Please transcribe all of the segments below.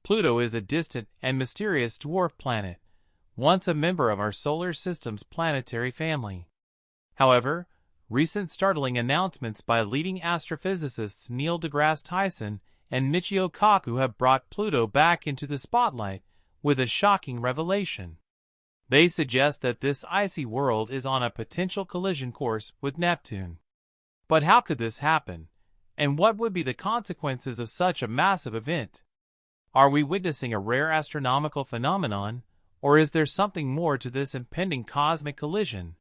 Pluto is a distant and mysterious dwarf planet, once a member of our solar system's planetary family. However, recent startling announcements by leading astrophysicists Neil deGrasse Tyson and Michio Kaku have brought Pluto back into the spotlight with a shocking revelation. They suggest that this icy world is on a potential collision course with Neptune. But how could this happen? And what would be the consequences of such a massive event? Are we witnessing a rare astronomical phenomenon, or is there something more to this impending cosmic collision?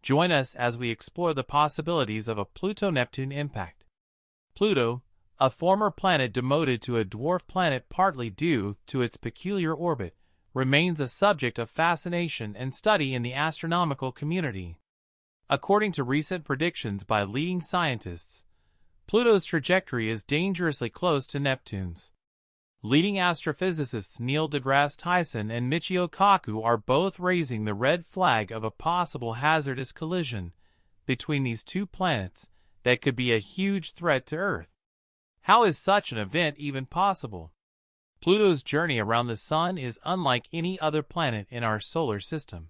Join us as we explore the possibilities of a Pluto-Neptune impact. Pluto, a former planet demoted to a dwarf planet partly due to its peculiar orbit, remains a subject of fascination and study in the astronomical community. According to recent predictions by leading scientists, Pluto's trajectory is dangerously close to Neptune's. Leading astrophysicists Neil deGrasse Tyson and Michio Kaku are both raising the red flag of a possible hazardous collision between these two planets that could be a huge threat to Earth. How is such an event even possible? Pluto's journey around the Sun is unlike any other planet in our solar system.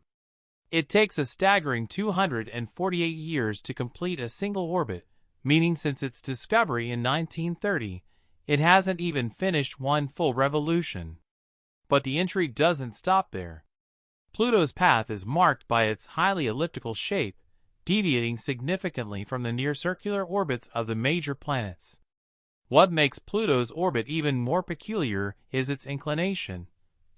It takes a staggering 248 years to complete a single orbit, meaning since its discovery in 1930, it hasn't even finished one full revolution. But the intrigue doesn't stop there. Pluto's path is marked by its highly elliptical shape, deviating significantly from the near-circular orbits of the major planets. What makes Pluto's orbit even more peculiar is its inclination,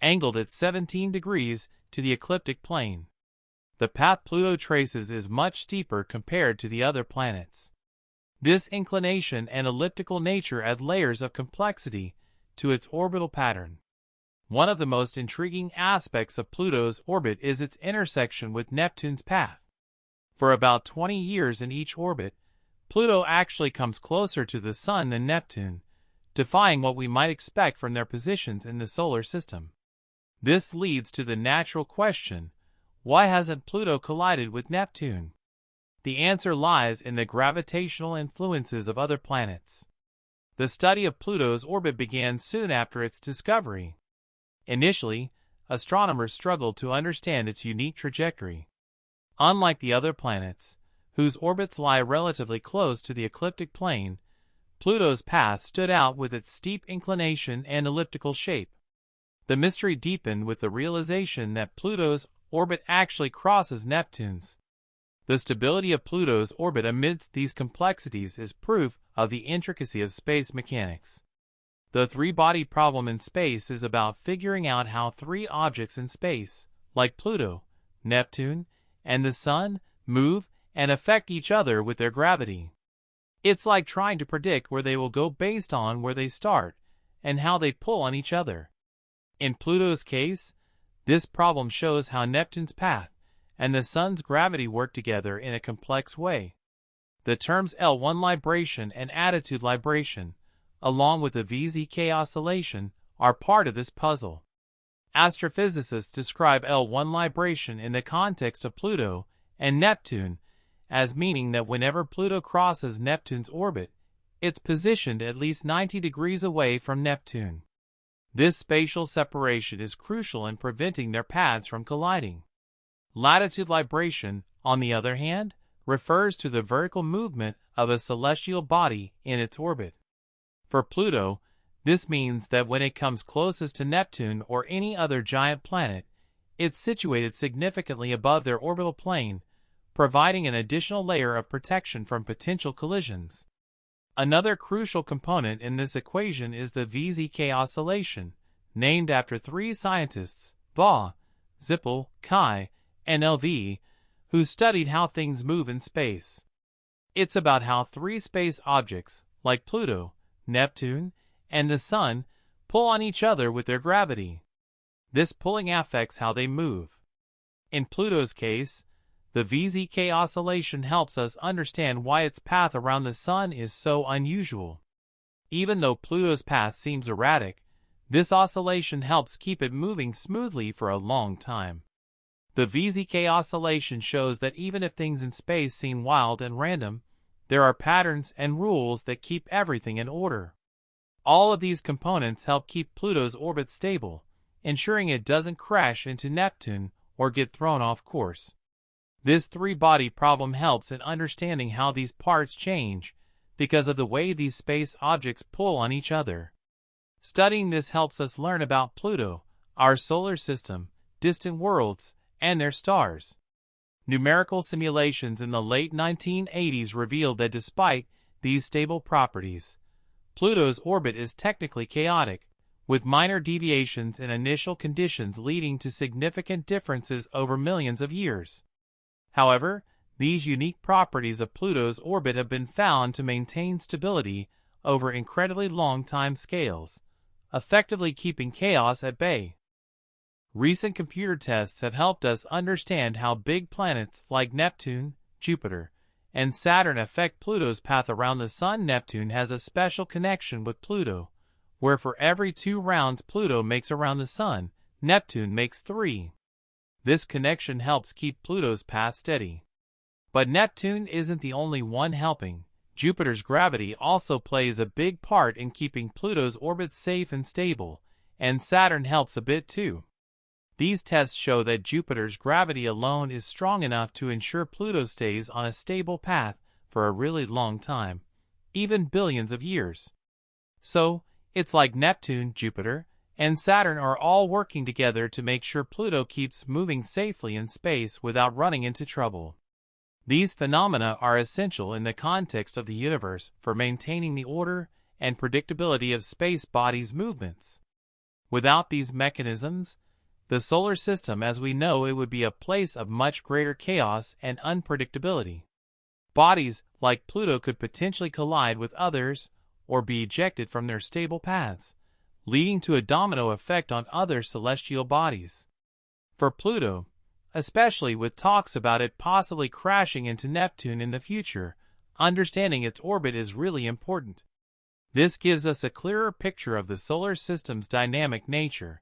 angled at 17 degrees to the ecliptic plane. The path Pluto traces is much steeper compared to the other planets. This inclination and elliptical nature add layers of complexity to its orbital pattern. One of the most intriguing aspects of Pluto's orbit is its intersection with Neptune's path. For about 20 years in each orbit, Pluto actually comes closer to the Sun than Neptune, defying what we might expect from their positions in the solar system. This leads to the natural question, why hasn't Pluto collided with Neptune? The answer lies in the gravitational influences of other planets. The study of Pluto's orbit began soon after its discovery. Initially, astronomers struggled to understand its unique trajectory. Unlike the other planets, whose orbits lie relatively close to the ecliptic plane, Pluto's path stood out with its steep inclination and elliptical shape. The mystery deepened with the realization that Pluto's orbit actually crosses Neptune's. The stability of Pluto's orbit amidst these complexities is proof of the intricacy of space mechanics. The three-body problem in space is about figuring out how three objects in space, like Pluto, Neptune, and the Sun, move and affect each other with their gravity. It's like trying to predict where they will go based on where they start and how they pull on each other. In Pluto's case, this problem shows how Neptune's path and the Sun's gravity work together in a complex way. The terms L1 libration and attitude libration, along with the VZK oscillation, are part of this puzzle. Astrophysicists describe L1 libration in the context of Pluto and Neptune as meaning that whenever Pluto crosses Neptune's orbit, it's positioned at least 90 degrees away from Neptune. This spatial separation is crucial in preventing their paths from colliding. Latitude libration, on the other hand, refers to the vertical movement of a celestial body in its orbit. For Pluto, this means that when it comes closest to Neptune or any other giant planet, it's situated significantly above their orbital plane, providing an additional layer of protection from potential collisions. Another crucial component in this equation is the VZK oscillation, named after three scientists, Va, Zippel, Kai, and LV, who studied how things move in space. It's about how three space objects, like Pluto, Neptune, and the Sun, pull on each other with their gravity. This pulling affects how they move. In Pluto's case, the VZK oscillation helps us understand why its path around the Sun is so unusual. Even though Pluto's path seems erratic, this oscillation helps keep it moving smoothly for a long time. The VZK oscillation shows that even if things in space seem wild and random, there are patterns and rules that keep everything in order. All of these components help keep Pluto's orbit stable, ensuring it doesn't crash into Neptune or get thrown off course. This three-body problem helps in understanding how these parts change because of the way these space objects pull on each other. Studying this helps us learn about Pluto, our solar system, distant worlds, and their stars. Numerical simulations in the late 1980s revealed that despite these stable properties, Pluto's orbit is technically chaotic, with minor deviations in initial conditions leading to significant differences over millions of years. However, these unique properties of Pluto's orbit have been found to maintain stability over incredibly long time scales, effectively keeping chaos at bay. Recent computer tests have helped us understand how big planets like Neptune, Jupiter, and Saturn affect Pluto's path around the Sun. Neptune has a special connection with Pluto, where for every 2 rounds Pluto makes around the Sun, Neptune makes 3. This connection helps keep Pluto's path steady. But Neptune isn't the only one helping. Jupiter's gravity also plays a big part in keeping Pluto's orbit safe and stable, and Saturn helps a bit too. These tests show that Jupiter's gravity alone is strong enough to ensure Pluto stays on a stable path for a really long time, even billions of years. So, it's like Neptune, Jupiter, and Saturn are all working together to make sure Pluto keeps moving safely in space without running into trouble. These phenomena are essential in the context of the universe for maintaining the order and predictability of space bodies' movements. Without these mechanisms, the solar system as we know it would be a place of much greater chaos and unpredictability. Bodies like Pluto could potentially collide with others or be ejected from their stable paths, leading to a domino effect on other celestial bodies. For Pluto, especially with talks about it possibly crashing into Neptune in the future, understanding its orbit is really important. This gives us a clearer picture of the solar system's dynamic nature.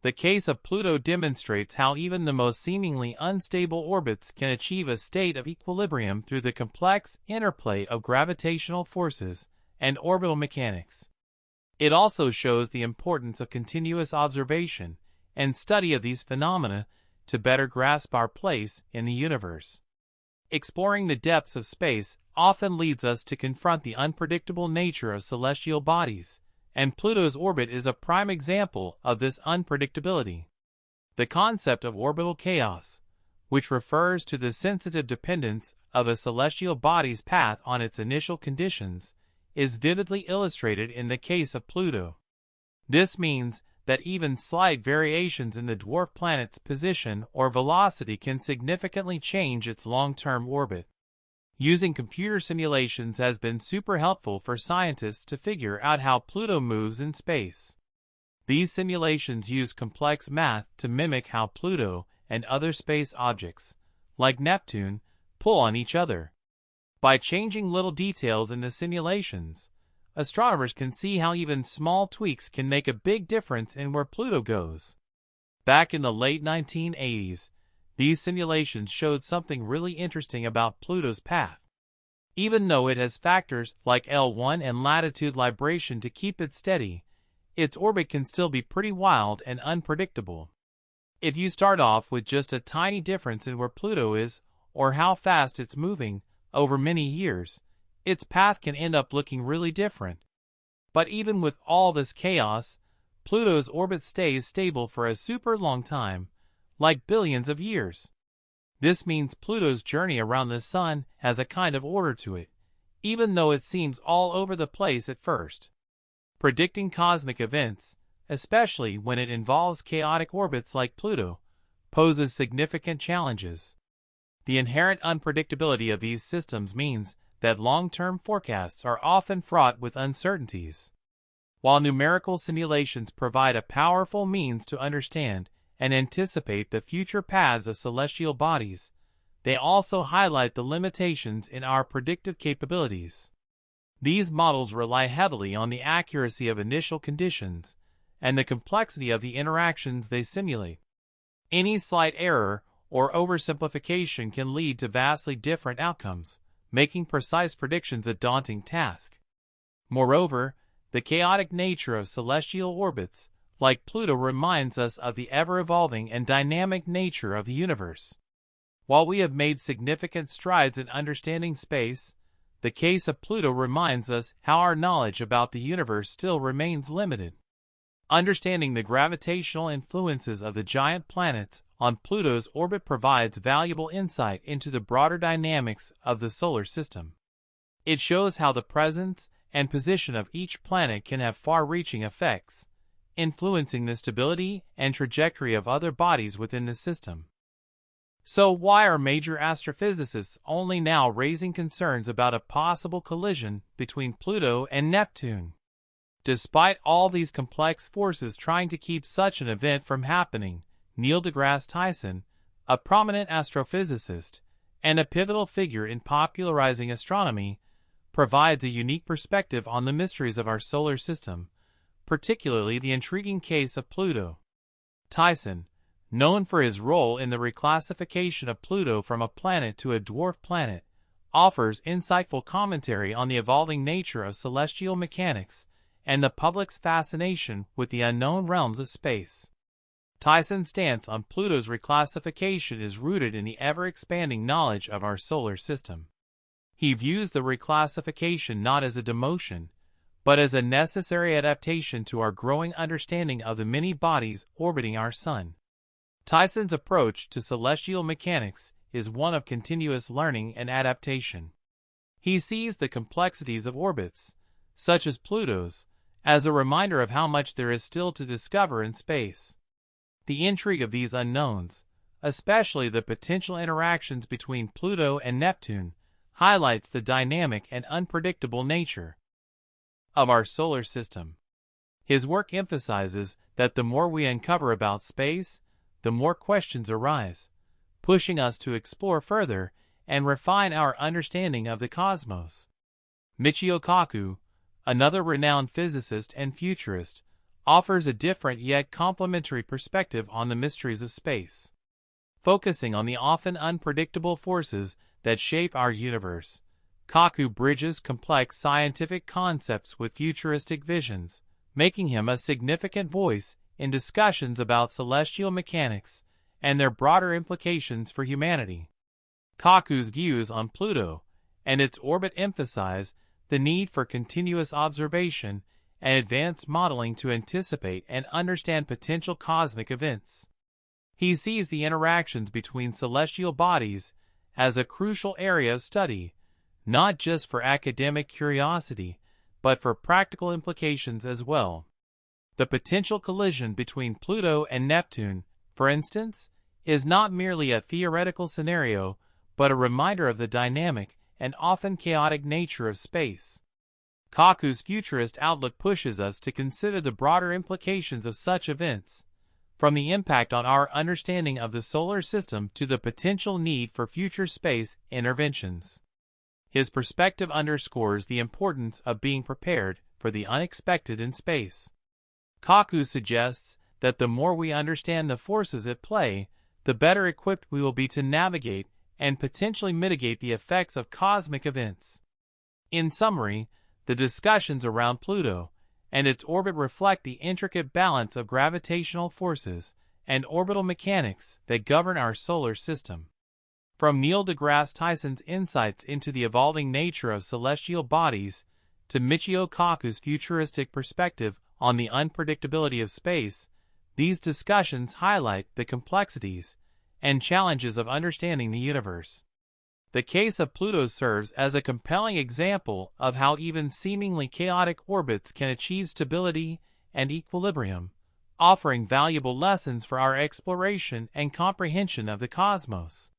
The case of Pluto demonstrates how even the most seemingly unstable orbits can achieve a state of equilibrium through the complex interplay of gravitational forces and orbital mechanics. It also shows the importance of continuous observation and study of these phenomena to better grasp our place in the universe. Exploring the depths of space often leads us to confront the unpredictable nature of celestial bodies, and Pluto's orbit is a prime example of this unpredictability. The concept of orbital chaos, which refers to the sensitive dependence of a celestial body's path on its initial conditions, is vividly illustrated in the case of Pluto. This means that even slight variations in the dwarf planet's position or velocity can significantly change its long-term orbit. Using computer simulations has been super helpful for scientists to figure out how Pluto moves in space. These simulations use complex math to mimic how Pluto and other space objects, like Neptune, pull on each other. By changing little details in the simulations, astronomers can see how even small tweaks can make a big difference in where Pluto goes. Back in the late 1980s, these simulations showed something really interesting about Pluto's path. Even though it has factors like L1 and latitude libration to keep it steady, its orbit can still be pretty wild and unpredictable. If you start off with just a tiny difference in where Pluto is or how fast it's moving over many years, its path can end up looking really different. But even with all this chaos, Pluto's orbit stays stable for a super long time, like billions of years. This means Pluto's journey around the Sun has a kind of order to it, even though it seems all over the place at first. Predicting cosmic events, especially when it involves chaotic orbits like Pluto, poses significant challenges. The inherent unpredictability of these systems means that long-term forecasts are often fraught with uncertainties. While numerical simulations provide a powerful means to understand and anticipate the future paths of celestial bodies, they also highlight the limitations in our predictive capabilities. These models rely heavily on the accuracy of initial conditions and the complexity of the interactions they simulate. Any slight error or oversimplification can lead to vastly different outcomes, making precise predictions a daunting task. Moreover, The chaotic nature of celestial orbits, like Pluto, reminds us of the ever-evolving and dynamic nature of the universe. While we have made significant strides in understanding space, the case of Pluto reminds us how our knowledge about the universe still remains limited. Understanding the gravitational influences of the giant planets on Pluto's orbit provides valuable insight into the broader dynamics of the solar system. It shows how the presence and position of each planet can have far-reaching effects, influencing the stability and trajectory of other bodies within the system. So why are major astrophysicists only now raising concerns about a possible collision between Pluto and Neptune? Despite all these complex forces trying to keep such an event from happening, Neil deGrasse Tyson, a prominent astrophysicist and a pivotal figure in popularizing astronomy, provides a unique perspective on the mysteries of our solar system, particularly the intriguing case of Pluto. Tyson, known for his role in the reclassification of Pluto from a planet to a dwarf planet, offers insightful commentary on the evolving nature of celestial mechanics and the public's fascination with the unknown realms of space. Tyson's stance on Pluto's reclassification is rooted in the ever-expanding knowledge of our solar system. He views the reclassification not as a demotion, but as a necessary adaptation to our growing understanding of the many bodies orbiting our Sun. Tyson's approach to celestial mechanics is one of continuous learning and adaptation. He sees the complexities of orbits, such as Pluto's, as a reminder of how much there is still to discover in space. The intrigue of these unknowns, especially the potential interactions between Pluto and Neptune, highlights the dynamic and unpredictable nature of our solar system. His work emphasizes that the more we uncover about space, the more questions arise, pushing us to explore further and refine our understanding of the cosmos. Michio Kaku, another renowned physicist and futurist, offers a different yet complementary perspective on the mysteries of space. Focusing on the often unpredictable forces that shape our universe, Kaku bridges complex scientific concepts with futuristic visions, making him a significant voice in discussions about celestial mechanics and their broader implications for humanity. Kaku's views on Pluto and its orbit emphasize the need for continuous observation and advanced modeling to anticipate and understand potential cosmic events. He sees the interactions between celestial bodies as a crucial area of study, not just for academic curiosity, but for practical implications as well. The potential collision between Pluto and Neptune, for instance, is not merely a theoretical scenario, but a reminder of the dynamic and often chaotic nature of space. Kaku's futurist outlook pushes us to consider the broader implications of such events, from the impact on our understanding of the solar system to the potential need for future space interventions. His perspective underscores the importance of being prepared for the unexpected in space. Kaku suggests that the more we understand the forces at play, the better equipped we will be to navigate and potentially mitigate the effects of cosmic events. In summary, the discussions around Pluto and its orbit reflect the intricate balance of gravitational forces and orbital mechanics that govern our solar system. From Neil deGrasse Tyson's insights into the evolving nature of celestial bodies to Michio Kaku's futuristic perspective on the unpredictability of space, these discussions highlight the complexities and challenges of understanding the universe. The case of Pluto serves as a compelling example of how even seemingly chaotic orbits can achieve stability and equilibrium, offering valuable lessons for our exploration and comprehension of the cosmos.